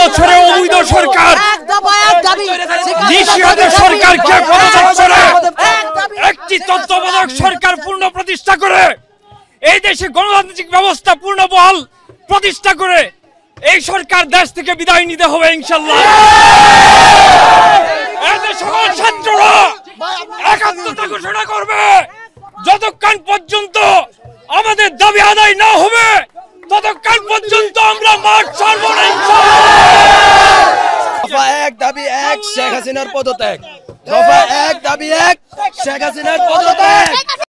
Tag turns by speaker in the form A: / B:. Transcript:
A: বছরে অবৈধ সরকার নিষিদ্ধ সরকারকে পদত্যাগ করে একটি তত্ত্বাবধায়ক সরকার পূর্ণ প্রতিষ্ঠা করে এই দেশে গণতান্ত্রিক ব্যবস্থা পূর্ণ বহাল প্রতিষ্ঠা করে এই সরকার দেশ থেকে বিদায় নিতে হবে ইনশাআল্লাহ। এতে সকল ছাত্ররা একাত্মতা ঘোষণা করবে। যতক্ষণ পর্যন্ত আমাদের দাবি আদায় না হবে ততক্ষণ পর্যন্ত আমরা মাঠ ছাড়ব না ইনশাআল্লাহ।
B: দফা ১ দাবি ১ শেখ হাসিনার পদত্যাগ। দফা ১ দাবি ১ শেখ হাসিনার পদত্যাগ।